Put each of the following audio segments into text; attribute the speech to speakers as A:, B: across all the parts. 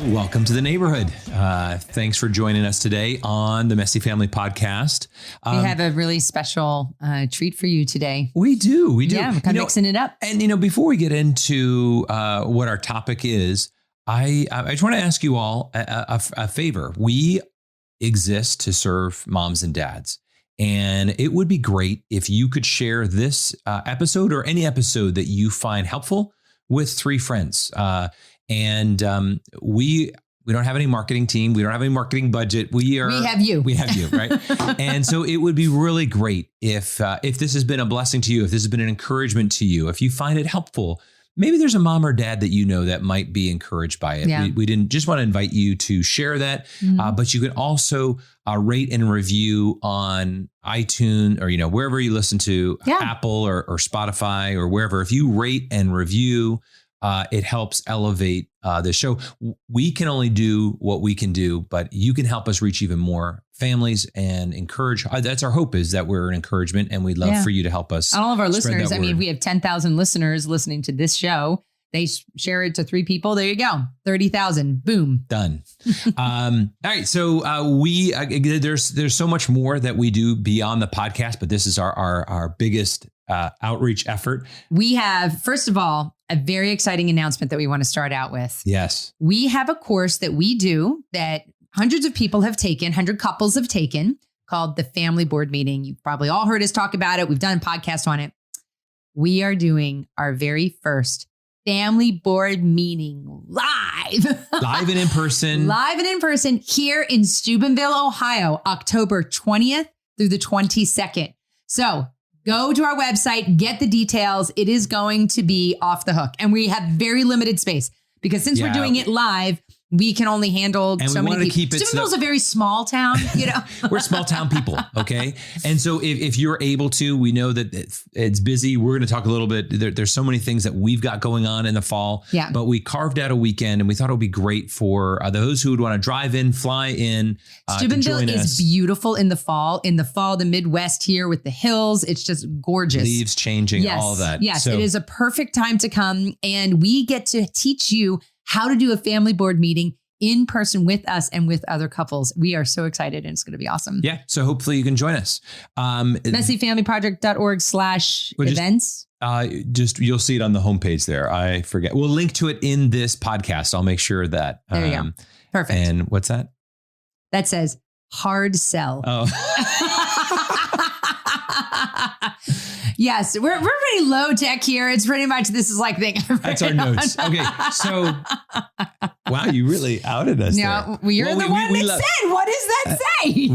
A: Welcome to the neighborhood. Thanks for joining us today on the Messy Family Podcast.
B: We have a really special treat for you today.
A: We do.
B: Yeah, we're kind of mixing it up.
A: And, before we get into what our topic is, I just want to ask you all a favor. We exist to serve moms and dads. And it would be great if you could share this episode or any episode that you find helpful with 3 friends. We don't have any marketing team. We don't have any marketing budget. We have you. We have you, right? And so it would be really great if this has been a blessing to you, if this has been an encouragement to you, if you find it helpful. Maybe there's a mom or dad that you know that might be encouraged by it. Yeah. We didn't just want to invite you to share that, but you can also rate and review on iTunes or wherever you listen to Apple or Spotify or wherever. If you rate and review, it helps elevate the show. We can only do what we can do, but you can help us reach even more families and encourage. That's our hope, is that we're an encouragement, and we'd love for you to help us.
B: All of our listeners. I mean, we have 10,000 listeners listening to this show. They share it to 3 people. There you go. 30,000. Boom.
A: Done. All right. So there's so much more that we do beyond the podcast, but this is our biggest outreach effort.
B: We have, first of all, a very exciting announcement that we want to start out with.
A: Yes.
B: We have a course that we do that hundreds of people have taken, 100 couples have taken, called the Family Board Meeting. You've probably all heard us talk about it. We've done a podcast on it. We are doing our very first Family Board Meeting live
A: and in person.
B: Live and in person here in Steubenville, Ohio, October 20th through the 22nd. So go to our website, get the details. It is going to be off the hook. And we have very limited space because since we're doing it live, we can only handle so many people. Steubenville's a very small town,
A: We're small town people, okay? And so if you're able to, we know that it's busy. We're going to talk a little bit. There's so many things that we've got going on in the fall.
B: Yeah.
A: But we carved out a weekend, and we thought it would be great for those who would want to drive in, fly in.
B: Steubenville is beautiful in the fall. In the fall, the Midwest here with the hills, it's just gorgeous.
A: Leaves changing, all of that.
B: Yes, it is a perfect time to come. And we get to teach you how to do a family board meeting in person with us and with other couples. We are so excited, and it's going to be awesome.
A: Yeah. So hopefully you can join us.
B: messyfamilyproject.org/events.
A: You'll see it on the homepage there. I forget. We'll link to it in this podcast. I'll make sure that.
B: There you go. Perfect.
A: And what's that?
B: That says hard sell.
A: Oh.
B: Yes, we're pretty low tech here. It's pretty much, this is like thing.
A: That's our notes. Okay, so wow, you really outed us.
B: No, you're the one that said. What does that say?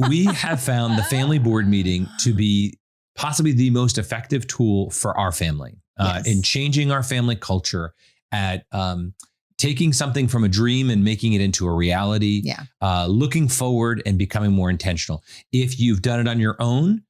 A: we have found the Family Board Meeting to be possibly the most effective tool for our family in changing our family culture, at taking something from a dream and making it into a reality. Looking forward and becoming more intentional. If you've done it on your own.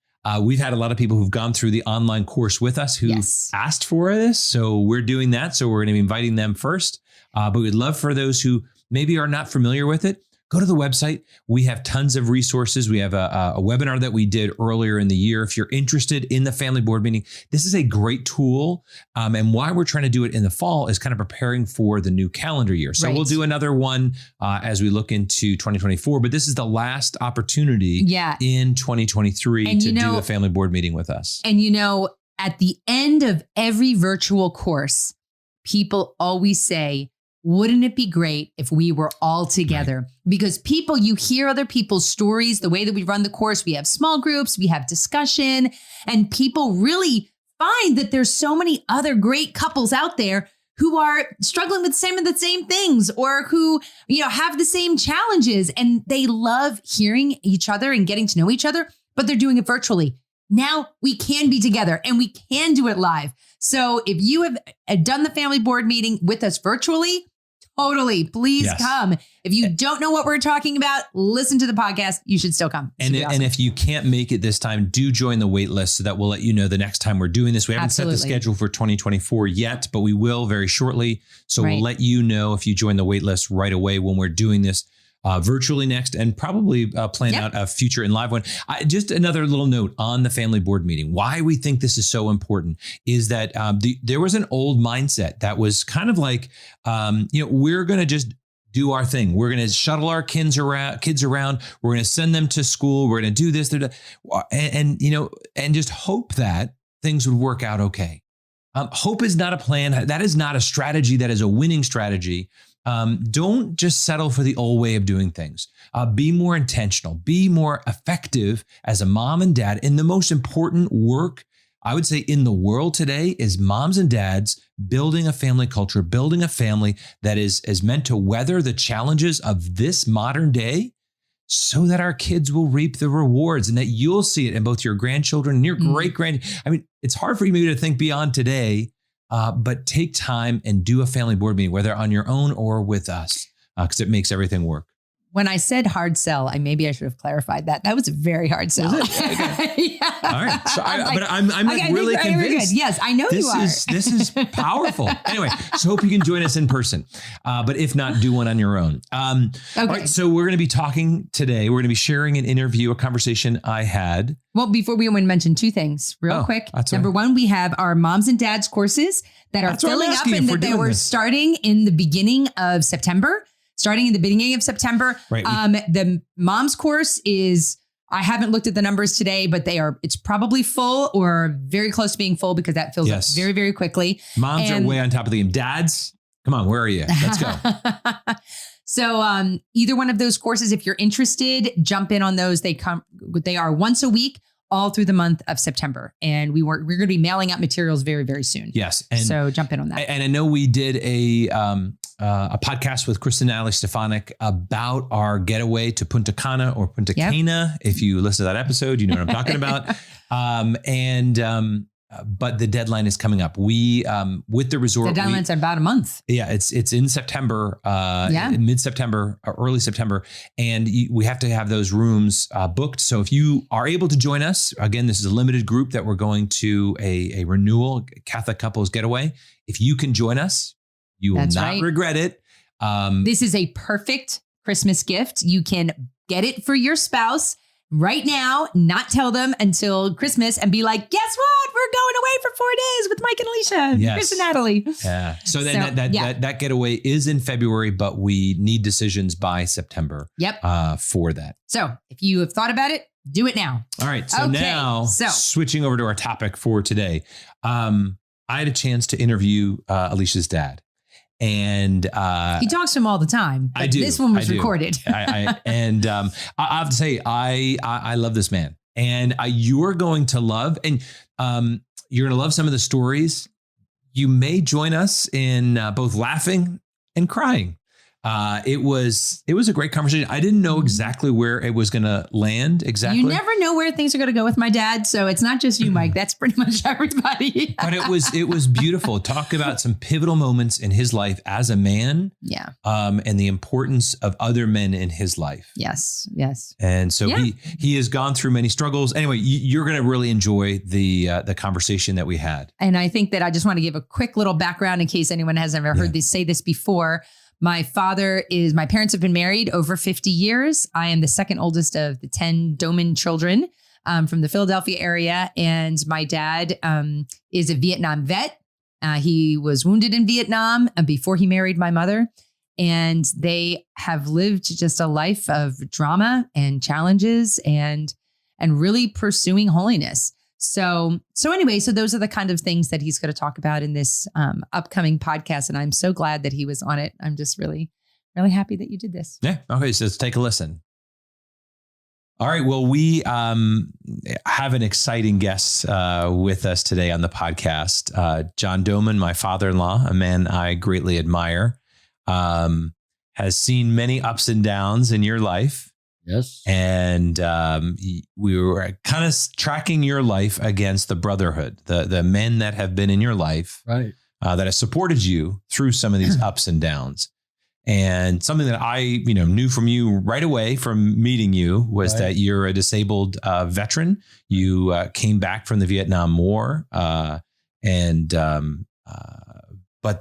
A: We've had a lot of people who've gone through the online course with us who asked for this. So we're doing that. So we're going to be inviting them first. But we'd love for those who maybe are not familiar with it, go to the website. We have tons of resources. We have a webinar that we did earlier in the year. If you're interested in the Family Board Meeting, this is a great tool. And why we're trying to do it in the fall is kind of preparing for the new calendar year. So we'll do another one as we look into 2024. But this is the last opportunity in 2023 to do the Family Board Meeting with us.
B: And at the end of every virtual course, people always say, wouldn't it be great if we were all together? Right. Because you hear other people's stories, the way that we run the course, we have small groups, we have discussion, and people really find that there's so many other great couples out there who are struggling with some of the same things, or who, have the same challenges, and they love hearing each other and getting to know each other, but they're doing it virtually. Now we can be together and we can do it live. So if you have done the Family Board Meeting with us virtually, totally. Please come. If you don't know what we're talking about, listen to the podcast. You should still come.
A: And if you can't make it this time, do join the wait list so that we'll let you know the next time we're doing this. We haven't set the schedule for 2024 yet, but we will very shortly. So we'll let you know if you join the wait list right away when we're doing this virtually next, and probably plan out a future in live one. Just another little note on the Family Board Meeting. Why we think this is so important is that there was an old mindset that was kind of like, we're going to just do our thing. We're going to shuttle our kids around. We're going to send them to school. We're going to do this, and just hope that things would work out okay. Hope is not a plan. That is not a strategy. That is a winning strategy. Don't just settle for the old way of doing things. Be more intentional. Be more effective as a mom and dad. And the most important work, I would say, in the world today is moms and dads building a family culture, building a family that is meant to weather the challenges of this modern day so that our kids will reap the rewards and that you'll see it in both your grandchildren and your great-grand. I mean, it's hard for you maybe to think beyond today, but take time and do a family board meeting, whether on your own or with us, because it makes everything work.
B: When I said hard sell, maybe I should have clarified that. That was a very hard sell.
A: Was it? Okay. Yeah. All right. So I'm like really convinced.
B: Yes, I know you are.
A: This is powerful. Anyway, so hope you can join us in person. But if not, do one on your own. Okay. All right. So we're going to be talking today. We're going to be sharing an interview, a conversation I had.
B: Well, before we mention two things real quick. Number one, we have our moms and dads courses that are filling up and that they were starting in the beginning of September. Right. The mom's course is, I haven't looked at the numbers today, but it's probably full or very close to being full because that fills up very, very quickly.
A: Moms are way on top of the game. Dads, come on, where are you? Let's go.
B: So either one of those courses, if you're interested, jump in on those. They are once a week, all through the month of September. And we're going to be mailing out materials very, very soon.
A: Yes.
B: And so jump in on that.
A: And I know we did a podcast with Kristen and Ali Stefanik about our getaway to Punta Cana or Punta Cana. If you listen to that episode, you know what I'm talking about. But the deadline is coming up. We, with the resort,
B: the deadline's in about a month.
A: Yeah, it's in September, mid-September, early September. And we have to have those rooms booked. So if you are able to join us, again, this is a limited group that we're going to a renewal Catholic couples getaway. If you can join us, you will not regret it.
B: This is a perfect Christmas gift. You can get it for your spouse right now, not tell them until Christmas and be like, guess what? We're going away for 4 days with Mike and Alicia, Chris and Natalie.
A: Yeah. So then that getaway is in February, but we need decisions by September for that.
B: So if you have thought about it, do it now.
A: All right. So now switching over to our topic for today. I had a chance to interview Alicia's dad. And
B: he talks to him all the time.
A: I do.
B: This one was recorded.
A: I have to say, I love this man, and you're going to love, and you're going to love some of the stories. You may join us in both laughing and crying. It was a great conversation. I didn't know exactly where it was going to land. Exactly.
B: You never know where things are going to go with my dad. So it's not just you, Mike. That's pretty much everybody.
A: But it was beautiful. Talk about some pivotal moments in his life as a man.
B: Yeah.
A: And the importance of other men in his life.
B: Yes. Yes.
A: And so he has gone through many struggles. Anyway, you're going to really enjoy the conversation that we had.
B: And I think that I just want to give a quick little background in case anyone has ever heard this say this before. My parents have been married over 50 years. I am the second oldest of the 10 Doman children from the Philadelphia area. And my dad is a Viet Nam vet. He was wounded in Vietnam before he married my mother. And they have lived just a life of drama and challenges and really pursuing holiness. So anyway, those are the kind of things that he's going to talk about in this upcoming podcast. And I'm so glad that he was on it. I'm just really, really happy that you did this.
A: Yeah. Okay. So let's take a listen. All right. Well, we have an exciting guest with us today on the podcast. John Doman, my father-in-law, a man I greatly admire, has seen many ups and downs in your life.
C: Yes.
A: And we were kind of tracking your life against the Brotherhood, the men that have been in your life,
C: right?
A: That have supported you through some of these ups and downs. And something that I, knew from you right away from meeting you was that you're a disabled veteran. You came back from the Viet Nam War, but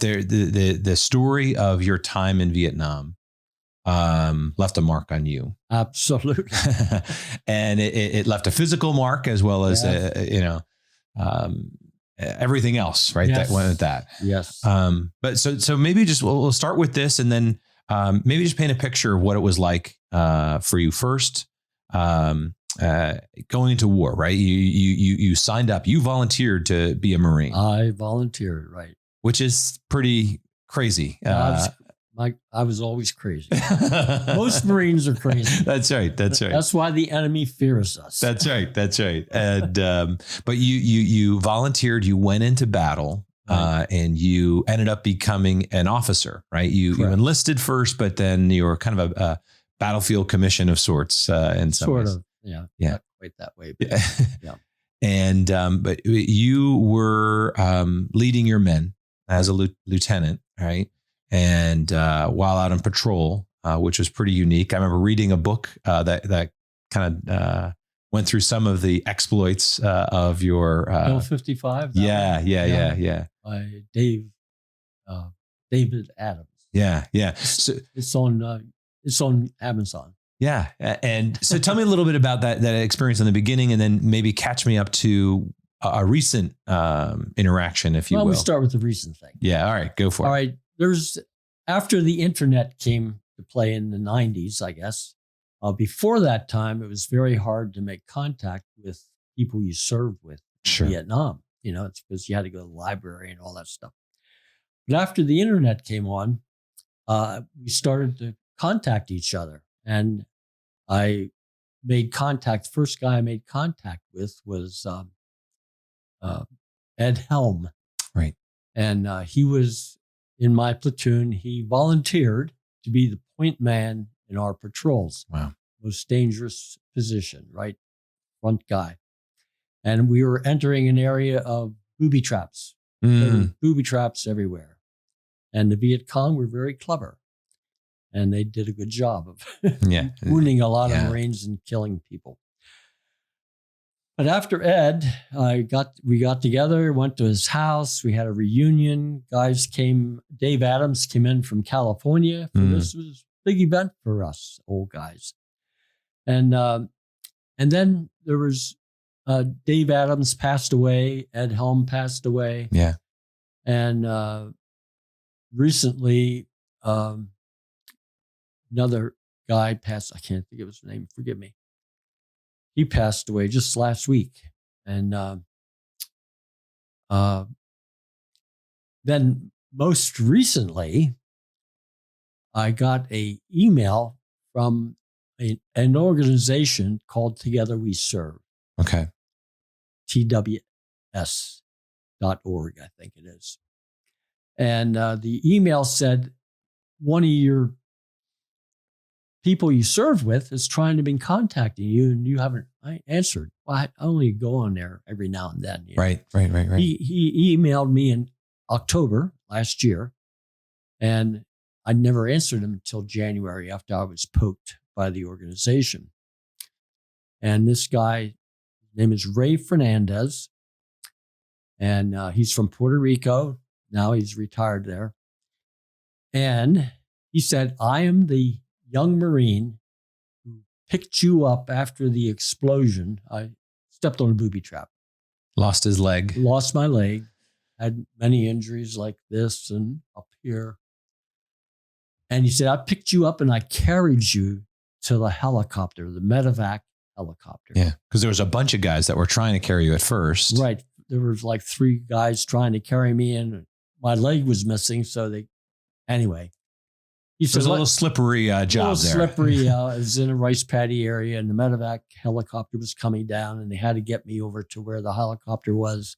A: the story of your time in Vietnam left a mark on you.
C: Absolutely.
A: And it left a physical mark as well as, everything else, right?
C: Yes.
A: That went with that.
C: Yes.
A: But so maybe just we'll start with this and then maybe just paint a picture of what it was like for you first, going into war, right? You signed up, you volunteered to be a Marine.
C: I volunteered, right.
A: Which is pretty crazy.
C: I was always crazy. Most Marines are crazy.
A: That's right.
C: That's why the enemy fears us.
A: That's right. And but you volunteered. You went into battle, and you ended up becoming an officer, right? You enlisted first, but then you were kind of a battlefield commission of sorts. In some
C: sort
A: ways.
C: of, yeah, not quite that way. But, yeah.
A: And but you were leading your men as a lieutenant, right? And while out on patrol, which was pretty unique, I remember reading a book that kind of went through some of the exploits of your
C: Bill 55.
A: Yeah.
C: By David Adams.
A: Yeah.
C: So it's on Amazon.
A: Yeah, and so tell me a little bit about that experience in the beginning, and then maybe catch me up to a recent interaction, if you will.
C: We'll start with the recent thing.
A: Yeah, all right, go for it.
C: All right, after the internet came to play in the 90s, I guess. Before that time, it was very hard to make contact with people you served with in Viet Nam. It's because you had to go to the library and all that stuff. But after the internet came on, we started to contact each other. And I made contact. The first guy I made contact with was Ed Helm.
A: Right.
C: And he was in my platoon. He volunteered to be the point man in our patrols.
A: Wow.
C: Most dangerous position, right? Front guy. And we were entering an area of booby traps. There were booby traps everywhere. And the Viet Cong were very clever. And they did a good job of wounding a lot of Marines and killing people. But after Ed, we got together, went to his house. We had a reunion. Guys came. Dave Adams came in from California for this. It was a big event for us old guys. And then there was Dave Adams passed away. Ed Helm passed away.
A: Yeah.
C: And recently, another guy passed. I can't think of his name. Forgive me. He passed away just last week. And then most recently, I got an email from an organization called Together We Serve.
A: Okay.
C: TWS.org, I think it is. And the email said, one of your people you serve with is trying to be contacting you and you haven't answered. Well, I only go on there every now and then.
A: Right.
C: He emailed me in October last year, and I never answered him until January after I was poked by the organization. And this guy, his name is Ray Fernandez, and he's from Puerto Rico. Now he's retired there. And he said, I am the young Marine who picked you up after the explosion. I stepped on a booby trap.
A: Lost his leg.
C: Lost my leg. Had many injuries like this and up here. And he said, I picked you up and I carried you to the helicopter, the medevac helicopter.
A: Yeah, because there was a bunch of guys that were trying to carry you at first.
C: Right. There was like 3 guys trying to carry me in. My leg was missing. So anyway. He said,
A: it was a little slippery job there.
C: Slippery. It was in a rice paddy area, and the medevac helicopter was coming down, and they had to get me over to where the helicopter was.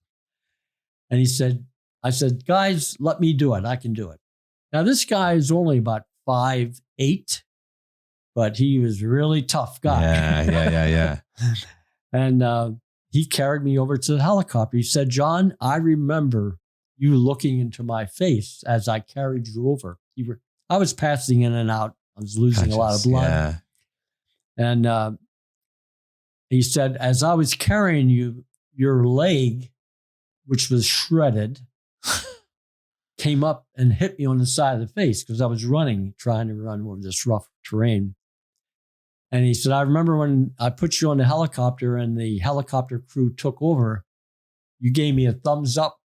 C: And I said, guys, let me do it. I can do it. Now, this guy is only about 5'8", but he was a really tough guy.
A: Yeah.
C: And he carried me over to the helicopter. He said, John, I remember you looking into my face as I carried you over. I was passing in and out. I was losing a lot of blood.
A: Yeah.
C: And he said, as I was carrying you, your leg, which was shredded, came up and hit me on the side of the face because I was trying to run over this rough terrain. And he said, I remember when I put you on the helicopter and the helicopter crew took over, you gave me a thumbs up.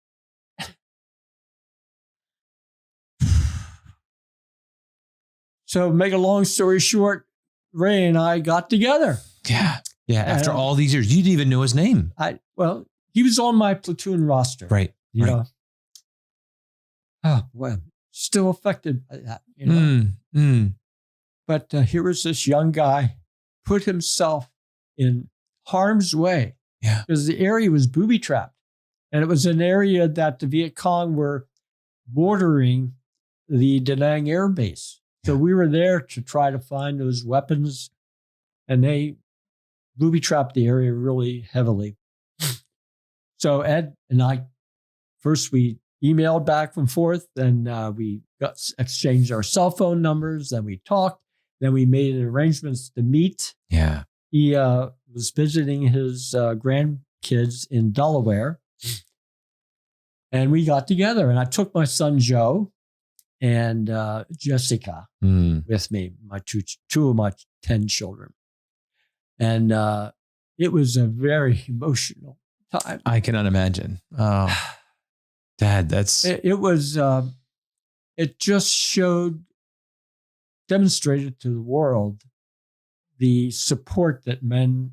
C: So make a long story short, Ray and I got together.
A: Yeah. Yeah. After all these years, you didn't even know his name.
C: He was on my platoon roster.
A: Right.
C: You know? Oh, well, still affected by that, you know? But here was this young guy put himself in harm's way.
A: Yeah.
C: Because the area was booby trapped. And it was an area that the Viet Cong were bordering the Da Nang Air Base. So we were there to try to find those weapons, and they booby trapped the area really heavily. So Ed and I, first we emailed back and forth, and we exchanged our cell phone numbers, then we talked, then we made arrangements to meet.
A: Yeah.
C: He was visiting his grandkids in Delaware, and we got together, and I took my son, Joe, and Jessica with me, my two of my 10 children. And it was a very emotional time.
A: I cannot imagine. Oh, Dad,
C: it was, it just demonstrated to the world the support that men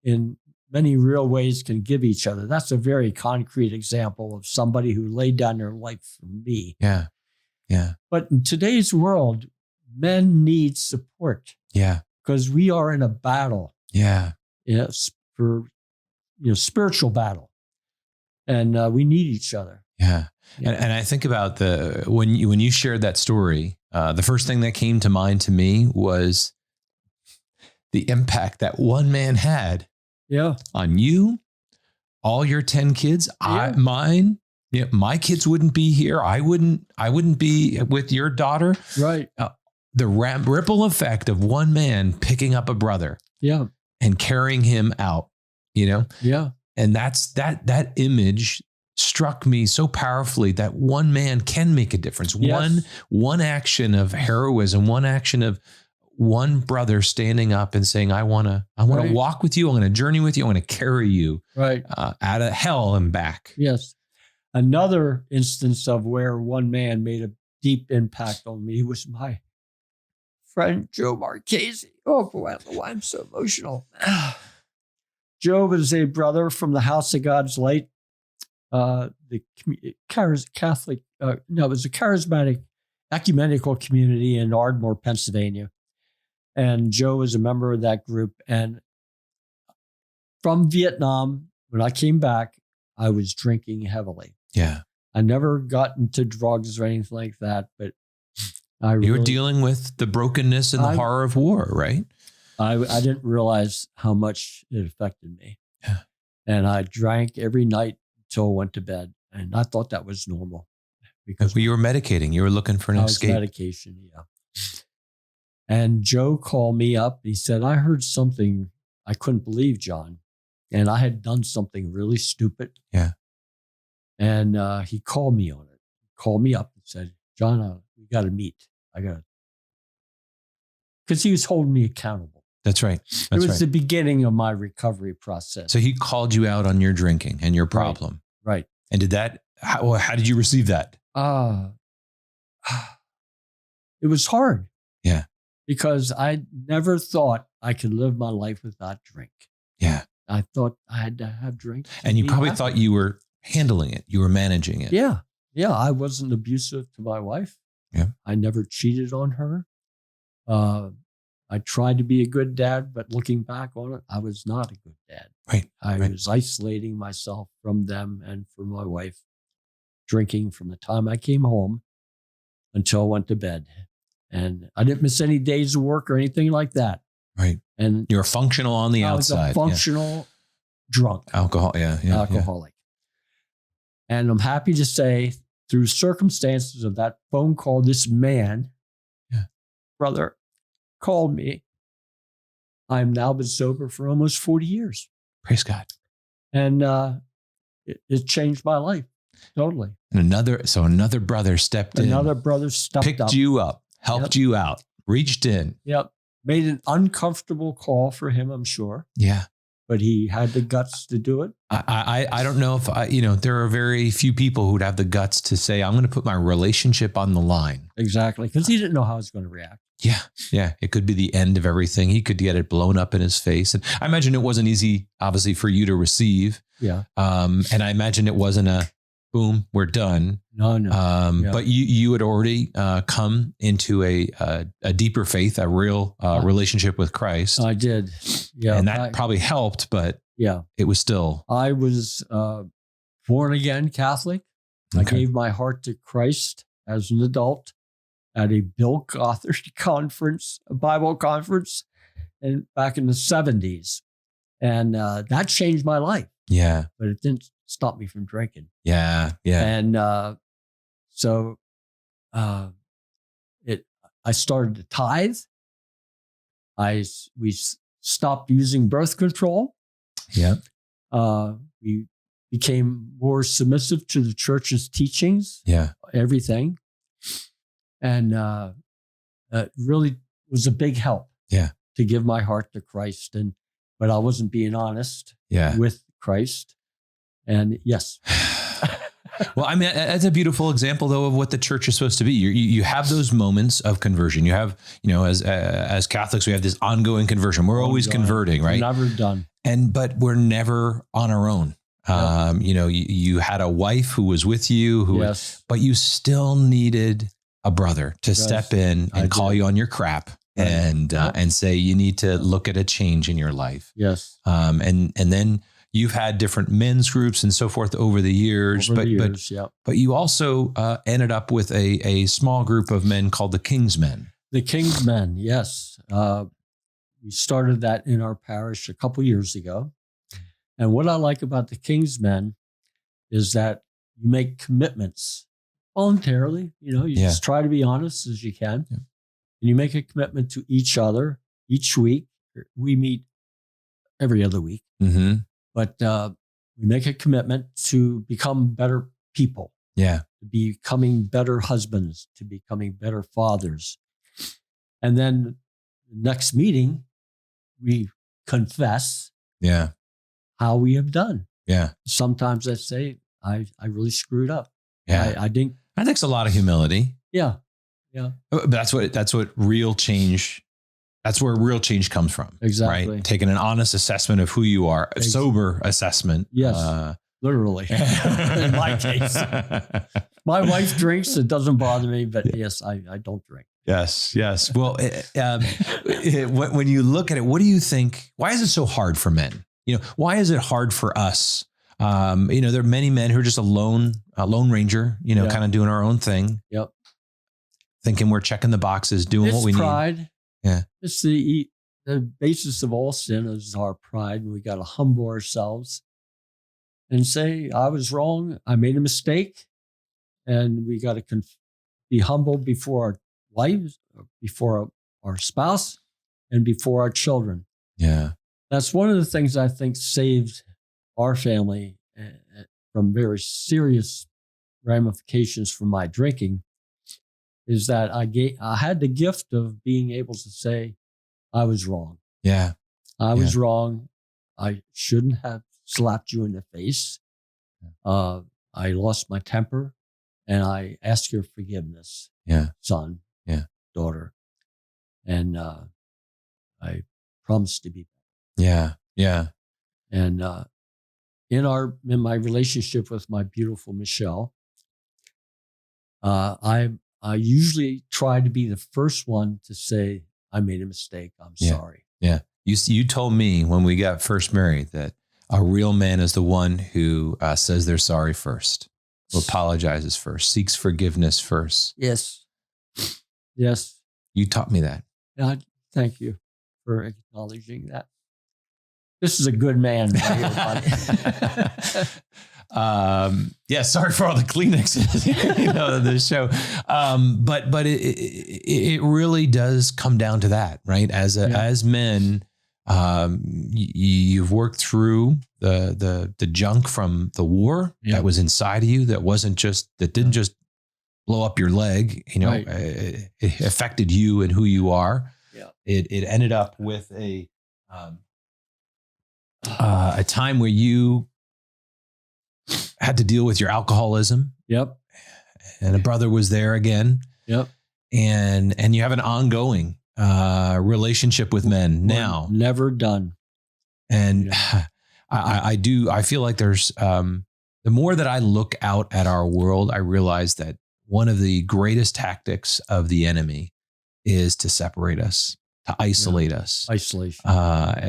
C: in many real ways can give each other. That's a very concrete example of somebody who laid down their life for me.
A: Yeah. Yeah.
C: But in today's world, men need support.
A: Yeah.
C: Because we are in a battle.
A: Yeah.
C: Yes, for spiritual battle. And we need each other.
A: Yeah. And I think about when you shared that story, the first thing that came to mind to me was the impact that one man had on you, all your 10 kids, mine. Yeah, my kids wouldn't be here. I wouldn't be with your daughter.
C: Right.
A: The ripple effect of one man picking up a brother.
C: Yeah.
A: And carrying him out, Yeah. And that image struck me so powerfully that one man can make a difference. Yes. One action of heroism, one action of one brother standing up and saying, I want to walk with you. I'm going to journey with you. I'm going to carry you out of hell and back.
C: Yes. Another instance of where one man made a deep impact on me was my friend, Joe Marchese. Oh boy, I don't know why I'm so emotional. Joe was a brother from the House of God's Light. It was a charismatic ecumenical community in Ardmore, Pennsylvania. And Joe was a member of that group. And from Viet Nam, when I came back, I was drinking heavily.
A: Yeah.
C: I never got into drugs or anything like that, but
A: you were dealing with the brokenness and the horror of war, right?
C: I didn't realize how much it affected me.
A: Yeah.
C: And I drank every night until I went to bed. And I thought that was normal.
A: Because you were medicating. You were looking for an escape.
C: Medication, yeah. And Joe called me up. He said, I heard something I couldn't believe, John. And I had done something really stupid.
A: Yeah.
C: And he called me on it. He called me up and said, John, we got to meet. Because he was holding me accountable.
A: That's right.
C: It was the beginning of my recovery process.
A: So he called you out on your drinking and your problem.
C: Right.
A: And how did you receive that?
C: It was hard.
A: Yeah.
C: Because I never thought I could live my life without drink.
A: Yeah.
C: I thought I had to have drink.
A: And you probably thought you were handling it. You were managing it.
C: Yeah. Yeah. I wasn't abusive to my wife.
A: Yeah.
C: I never cheated on her. I tried to be a good dad, but looking back on it, I was not a good dad.
A: Right.
C: I was isolating myself from them and from my wife, drinking from the time I came home until I went to bed. And I didn't miss any days of work or anything like that.
A: Right.
C: And
A: you were functional on the outside.
C: I was a functional drunk.
A: Alcoholic.
C: And I'm happy to say, through circumstances of that phone call, this man, brother, called me. I've now been sober for almost 40 years.
A: Praise God.
C: And it changed my life totally.
A: And another brother stepped in.
C: Another brother stepped up.
A: Picked you up, helped you out, reached in.
C: Yep. Made an uncomfortable call for him, I'm sure.
A: Yeah.
C: But he had the guts to do it.
A: I don't know if there are very few people who would have the guts to say, I'm going to put my relationship on the line.
C: Exactly. Because he didn't know how I was going to react.
A: Yeah. It could be the end of everything. He could get it blown up in his face. And I imagine it wasn't easy, obviously, for you to receive.
C: Yeah.
A: And I imagine it wasn't a boom, we're done.
C: No.
A: But you had already come into a deeper faith, a real relationship with Christ.
C: I did. Yeah.
A: And that probably helped, but it was still.
C: I was born again Catholic.
A: Okay.
C: I gave my heart to Christ as an adult at a Bill Gothard conference, a Bible conference, and back in the 70s. And that changed my life.
A: Yeah.
C: But it didn't stop me from drinking.
A: Yeah.
C: And so I started to tithe. We stopped using birth control.
A: Yeah.
C: We became more submissive to the church's teachings.
A: Yeah.
C: Everything. And it really was a big help.
A: Yeah.
C: To give my heart to Christ. But I wasn't being honest with Christ. And yes.
A: Well, I mean, that's a beautiful example, though, of what the church is supposed to be. You have those moments of conversion. You have, as Catholics, we have this ongoing conversion. We're always converting, right?
C: Never done.
A: But we're never on our own. You had a wife who was with you, but you still needed a brother to step in and call you on your crap and say, you need to look at a change in your life.
C: Yes.
A: And then you've had different men's groups and so forth over the years, but you also ended up with a small group of men called the Kingsmen.
C: The Kingsmen, yes. We started that in our parish a couple years ago. And what I like about the Kingsmen is that you make commitments voluntarily. You just try to be honest as you can. Yeah. And you make a commitment to each other each week. We meet every other week. Mm-hmm. But we make a commitment to become better people.
A: Yeah.
C: To becoming better husbands, to becoming better fathers. And then the next meeting, we confess how we have done.
A: Yeah.
C: Sometimes I say, I really screwed up.
A: Yeah.
C: I didn't.
A: That takes a lot of humility.
C: Yeah. Yeah.
A: But that's what real change. That's where real change comes from.
C: Exactly.
A: Right? Taking an honest assessment of who you are, a sober assessment.
C: Yes. Literally. In my case. My wife drinks. It doesn't bother me, but yes, I don't drink.
A: Yes. Well, when you look at it, what do you think? Why is it so hard for men? Why is it hard for us? There are many men who are just a lone ranger, kind of doing our own thing.
C: Yep.
A: Thinking we're checking the boxes, doing what we need.
C: Pride.
A: Yeah.
C: It's the basis of all sin is our pride, and we got to humble ourselves and say, I was wrong. I made a mistake. And we got to be humble before our wives, before our spouse, and before our children.
A: Yeah.
C: That's one of the things I think saved our family from very serious ramifications from my drinking, is that I had the gift of being able to say, I was wrong.
A: Yeah.
C: I was wrong. I shouldn't have slapped you in the face. I lost my temper, and I ask your forgiveness.
A: Yeah.
C: Son.
A: Yeah.
C: Daughter. And I promise to be better.
A: Yeah. Yeah.
C: And in my relationship with my beautiful Michele, I usually try to be the first one to say, I made a mistake. I'm sorry.
A: Yeah. You told me when we got first married that a real man is the one who says they're sorry first, who apologizes first, seeks forgiveness first.
C: Yes. Yes.
A: You taught me that.
C: Thank you for acknowledging that. This is a good man right here, buddy.
A: Sorry for all the Kleenexes, the show. But it really does come down to that, right? As men, you've worked through the junk from the war that was inside of you, that didn't just blow up your leg. It affected you and who you are.
C: Yeah.
A: It ended up with a time where you had to deal with your alcoholism.
C: Yep.
A: And a brother was there again.
C: Yep.
A: and you have an ongoing relationship with men now.
C: We're never done.
A: And I feel like there's, the more that I look out at our world, I realize that one of the greatest tactics of the enemy is to separate us, to isolate us.
C: Isolation.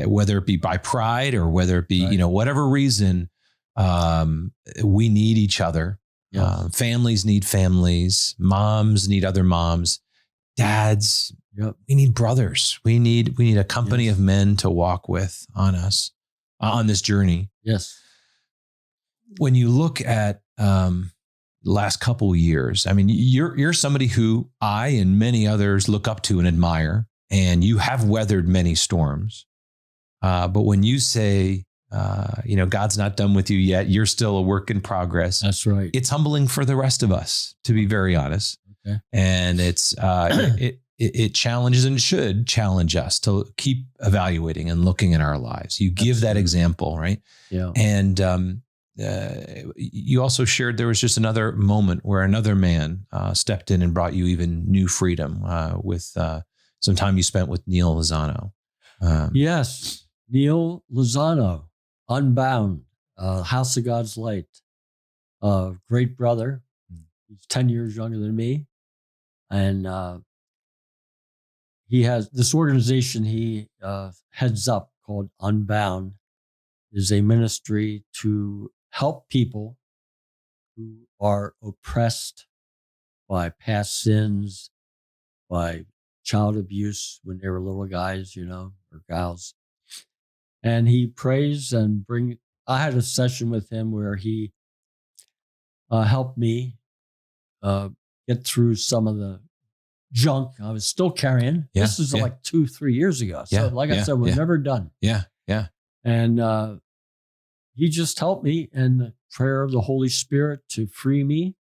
A: Whether it be by pride or whether it be,
C: Right.
A: whatever reason, we need each other.
C: Yes.
A: Families need families. Moms need other moms. Dads,
C: Yep.
A: we need brothers. We need a company
C: Yes.
A: of men to walk with on us, on this journey.
C: Yes.
A: When you look at last couple of years, I mean, you're somebody who I and many others look up to and admire, and you have weathered many storms. But when you say, God's not done with you yet, you're still a work in progress.
C: That's right.
A: It's humbling for the rest of us, to be very honest.
C: Okay.
A: And it's it challenges and should challenge us to keep evaluating and looking at our lives. You give that example, right?
C: Yeah.
A: And you also shared there was just another moment where another man stepped in and brought you even new freedom with some time you spent with Neil Lozano.
C: Yes. Neil Lozano, Unbound, House of God's Light, great brother. He's 10 years younger than me. And he has this organization he heads up called Unbound, is a ministry to help people who are oppressed by past sins, by child abuse when they were little guys, or gals. And he prays and I had a session with him where he helped me get through some of the junk I was still carrying.
A: Yeah,
C: This is
A: yeah.
C: like 2-3 years ago. So
A: Yeah,
C: I said, we're never done.
A: Yeah. Yeah.
C: And he just helped me, and the prayer of the Holy Spirit to free me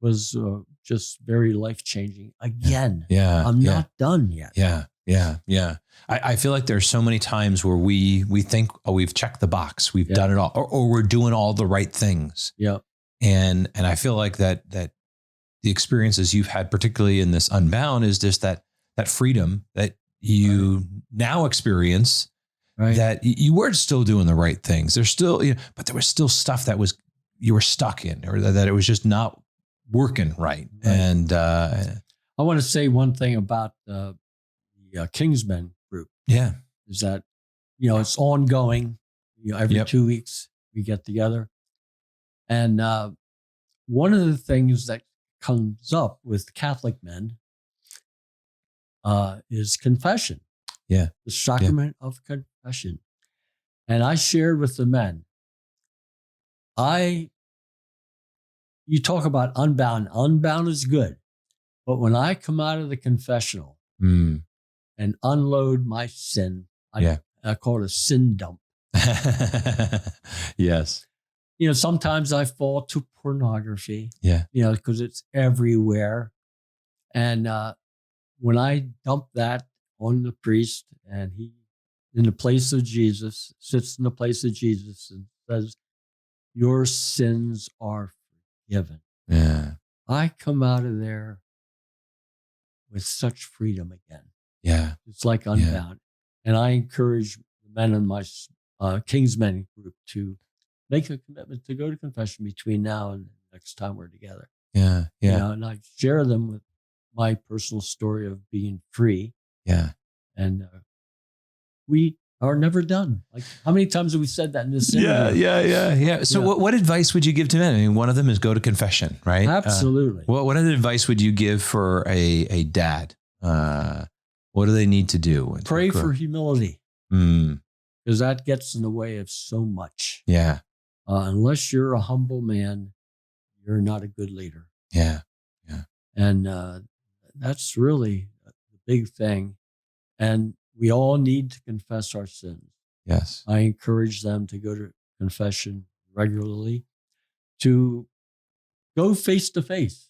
C: was just very life-changing. Again,
A: Yeah.
C: I'm not done yet.
A: Yeah. Yeah. Yeah. I feel like there's so many times where we think, oh, we've checked the box, we've done it all, or we're doing all the right things.
C: Yeah.
A: And I feel like that the experiences you've had, particularly in this Unbound, is just that freedom that you now experience, that you were still doing the right things. There's still, but there was still stuff that you were stuck in, or that it was just not working right. And
C: I want to say one thing about the Kingsmen group.
A: Yeah.
C: Is that, it's ongoing. Every 2 weeks we get together. And one of the things that comes up with Catholic men is confession.
A: Yeah.
C: The sacrament of confession. And I shared with the men, you talk about unbound. Unbound is good. But when I come out of the confessional and unload my sin, I call it a sin dump.
A: Yes.
C: Sometimes I fall to pornography.
A: Yeah.
C: Because it's everywhere. And when I dump that on the priest, and he, in the place of Jesus, sits in the place of Jesus and says, your sins are forgiven.
A: Yeah.
C: I come out of there with such freedom again.
A: Yeah.
C: It's like Unbound. And I encourage the men in my Kingsmen group to make a commitment to go to confession between now and the next time we're together.
A: Yeah. Yeah.
C: And I share them with my personal story of being free.
A: Yeah.
C: And we are never done. Like, how many times have we said that in this interview?
A: Yeah. So what advice would you give to men? I mean, one of them is go to confession, right?
C: Absolutely.
A: What other advice would you give for a dad? What do they need to do?
C: Pray for humility. Because that gets in the way of so much.
A: Yeah.
C: Unless you're a humble man, you're not a good leader.
A: Yeah.
C: And that's really the big thing. And we all need to confess our sins.
A: Yes.
C: I encourage them to go to confession regularly, to go face to face,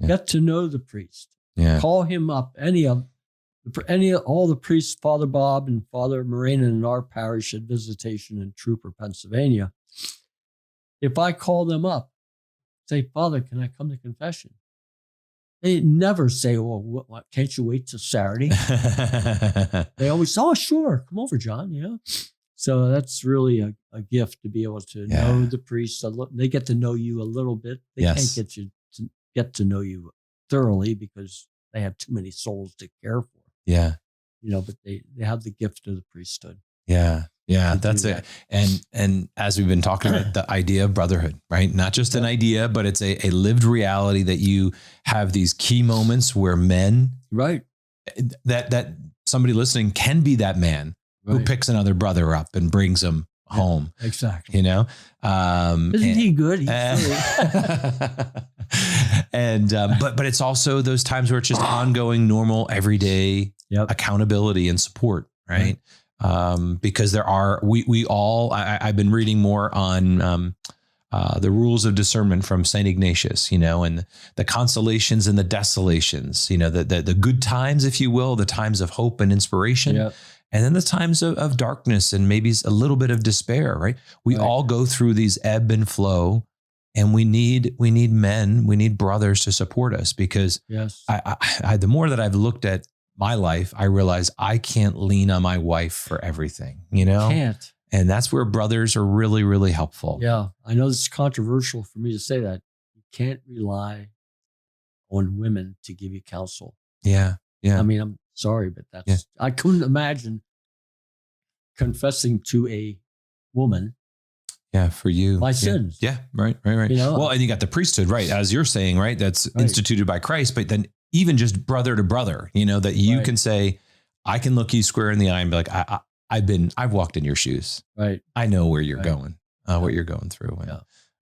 C: get to know the priest, call him up. All the priests, Father Bob and Father Morena in our parish at Visitation in Trooper, Pennsylvania. If I call them up, say, Father, can I come to confession? They never say, "Well, what, can't you wait till Saturday?" They always, "Oh, sure, come over, John." You know, so that's really a gift to be able to know the priest. They get to know you a little bit. They can't get to know you thoroughly because they have too many souls to care for.
A: Yeah,
C: you know, but they have the gift of the priesthood.
A: Yeah. Yeah, that's it. And as we've been talking about, the idea of brotherhood, right? Not just an idea, but it's a lived reality that you have these key moments where men,
C: right,
A: that somebody listening can be that man who picks another brother up and brings him home.
C: Exactly.
A: You know,
C: isn't he good? He's
A: but it's also those times where it's just ongoing, normal, everyday accountability and support, right? Because there are, we all, I've been reading more on the rules of discernment from St. Ignatius, you know, and the consolations and the desolations, you know, the good times, if you will, the times of hope and inspiration, and then the times of darkness and maybe a little bit of despair, right? We all go through these ebb and flow, and we need men, we need brothers to support us, because I the more that I've looked at my life, I realize I can't lean on my wife for everything, you know?
C: Can't.
A: And that's where brothers are really, really helpful.
C: Yeah. I know this is controversial for me to say that. You can't rely on women to give you counsel.
A: Yeah. Yeah.
C: I mean, I'm sorry, but I couldn't imagine confessing to a woman.
A: Yeah, for you.
C: My sins.
A: Yeah, right. You know? Well, and you got the priesthood, right? As you're saying, right? That's instituted by Christ, but then even just brother to brother, you know, that you can say, I can look you square in the eye and be like, I've walked in your shoes.
C: Right.
A: I know where you're going, what you're going through.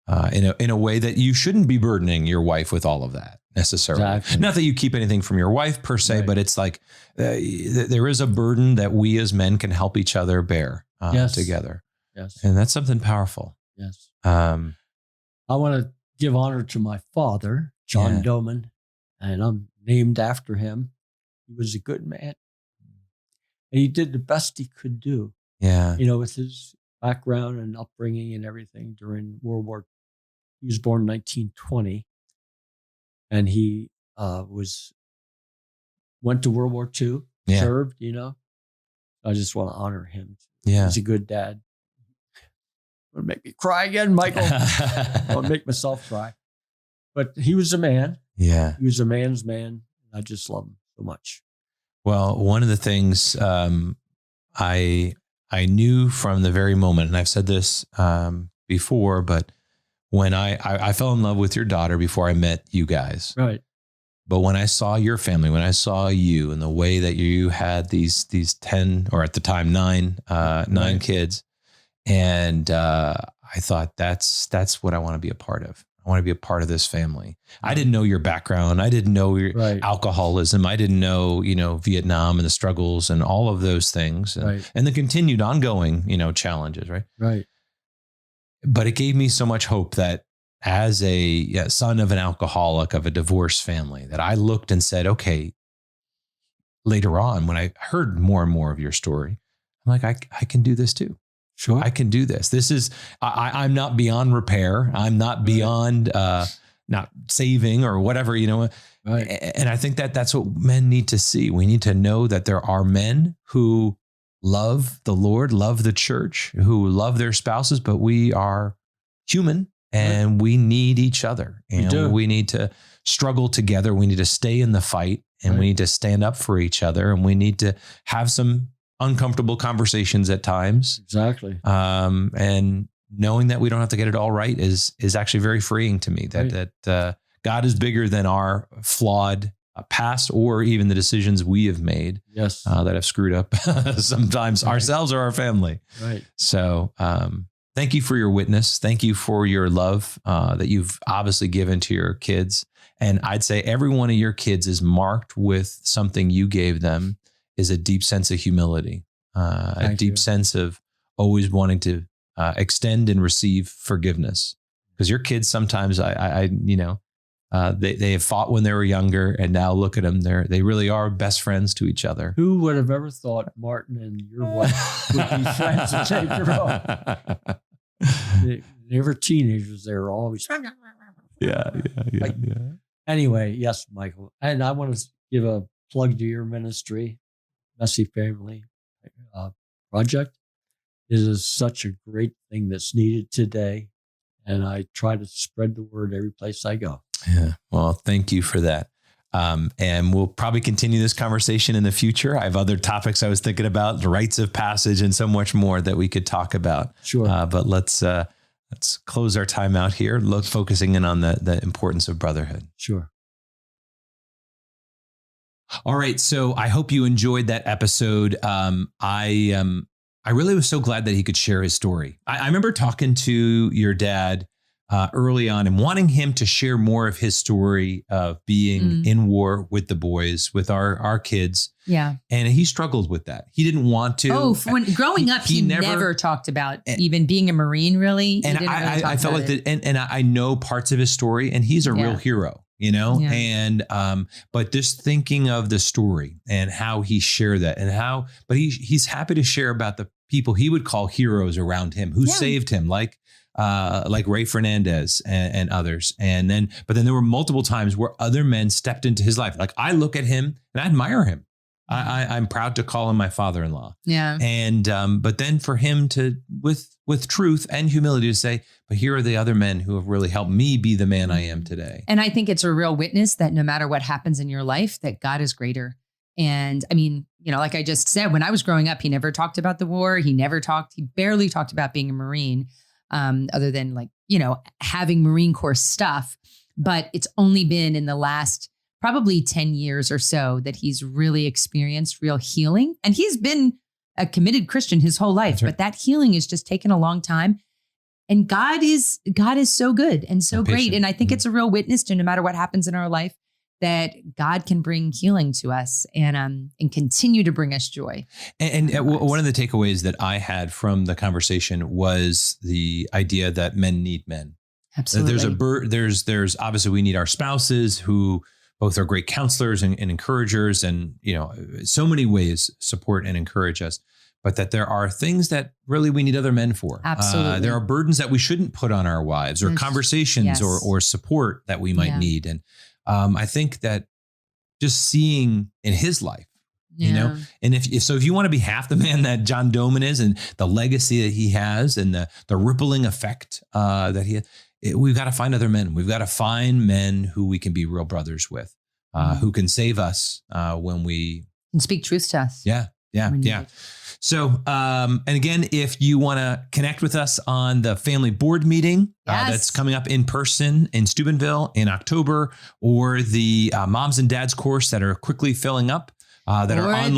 A: And, in a way that you shouldn't be burdening your wife with all of that necessarily. Exactly. Not that you keep anything from your wife per se, but it's like, there is a burden that we as men can help each other bear together.
C: Yes.
A: And that's something powerful.
C: Yes. I want to give honor to my father, John Doman, and I'm named after him. He was a good man, and he did the best he could do. Yeah. You know, with his background and upbringing and everything during World War. He was born in 1920, and he went to World War II, served, you know. I just want to honor him. Yeah. He's a good dad. Don't make me cry again, Michael. I'll make myself cry. But he was a man. Yeah. He was a man's man. I just love him so much.
A: Well, one of the things I knew from the very moment, and I've said this before, but when I fell in love with your daughter before I met you guys. Right. But when I saw your family, when I saw you and the way that you had these 10, or at the time, nine kids, and I thought that's what I want to be a part of. I want to be a part of this family. I didn't know your background. I didn't know your alcoholism. I didn't know, Viet Nam and the struggles and all of those things, and the continued ongoing, challenges. Right. Right. But it gave me so much hope that as a son of an alcoholic, of a divorced family, that I looked and said, okay, later on, when I heard more and more of your story, I'm like, I can do this too. Sure. I can do this. This is, I'm not beyond repair. I'm not beyond not saving or whatever, Right. And I think that that's what men need to see. We need to know that there are men who love the Lord, love the church, who love their spouses, but we are human and we need each other. And we need to struggle together. We need to stay in the fight, and we need to stand up for each other, and we need to have some uncomfortable conversations at times. Exactly. And knowing that we don't have to get it all right is actually very freeing to me, that God is bigger than our flawed past, or even the decisions we have made that have screwed up sometimes ourselves or our family. Right. So thank you for your witness. Thank you for your love that you've obviously given to your kids. And I'd say every one of your kids is marked with something you gave them, is a deep sense of humility, a deep sense of always wanting to extend and receive forgiveness. Because your kids sometimes, they have fought when they were younger, and now look at them. They really are best friends to each other.
C: Who would have ever thought Martin and your wife would be friends as they grow? They were teenagers. They were always. Anyway, yes, Michael. And I want to give a plug to your ministry, Messy Family Project. It is such a great thing that's needed today. And I try to spread the word every place I go.
A: Yeah. Well, thank you for that. And we'll probably continue this conversation in the future. I have other topics I was thinking about, the rites of passage and so much more that we could talk about.
C: Sure.
A: But let's close our time out here, focusing in on the importance of brotherhood.
C: Sure.
A: All right. So I hope you enjoyed that episode. I really was so glad that he could share his story. I remember talking to your dad early on and wanting him to share more of his story of being in war with the boys, with our kids.
B: Yeah.
A: And he struggled with that. He didn't want to.
B: Oh, when growing up, he never talked about even being a Marine, really.
A: And I felt like that. And I know parts of his story, and he's a real hero, you know?
B: Yeah.
A: And, but just thinking of the story and how he shared that but he's happy to share about the people he would call heroes around him who saved him, like Ray Fernandez and others. But then there were multiple times where other men stepped into his life. Like I look at him and I admire him. I'm proud to call him my father-in-law.
B: Yeah.
A: And, but then for him to, with truth and humility, to say, but here are the other men who have really helped me be the man I am today.
B: And I think it's a real witness that no matter what happens in your life, that God is greater. And I mean, you know, like I just said, when I was growing up, he never talked about the war. He barely talked about being a Marine, other than like, you know, having Marine Corps stuff. But it's only been in the last probably 10 years or so that he's really experienced real healing. And he's been a committed Christian his whole life, but that healing has just taken a long time. And God is so good and so great. And I think it's a real witness to no matter what happens in our life, that God can bring healing to us and continue to bring us joy.
A: And one of the takeaways that I had from the conversation was the idea that men need men.
B: Absolutely.
A: There's obviously we need our spouses who both are great counselors and encouragers, and you know, so many ways support and encourage us. But that there are things that really we need other men for.
B: Absolutely.
A: There are burdens that we shouldn't put on our wives, or conversations or support that we might need. And I think that just seeing in his life, you know, and if you want to be half the man that John Doman is, and the legacy that he has, and the rippling effect that he has, we've got to find other men. We've got to find men who we can be real brothers with, who can save us when we
B: can speak truth to us.
A: Yeah. So, and again, if you want to connect with us on the family board meeting that's coming up in person in Steubenville in October, or the moms and dads course that are quickly filling up, that are online.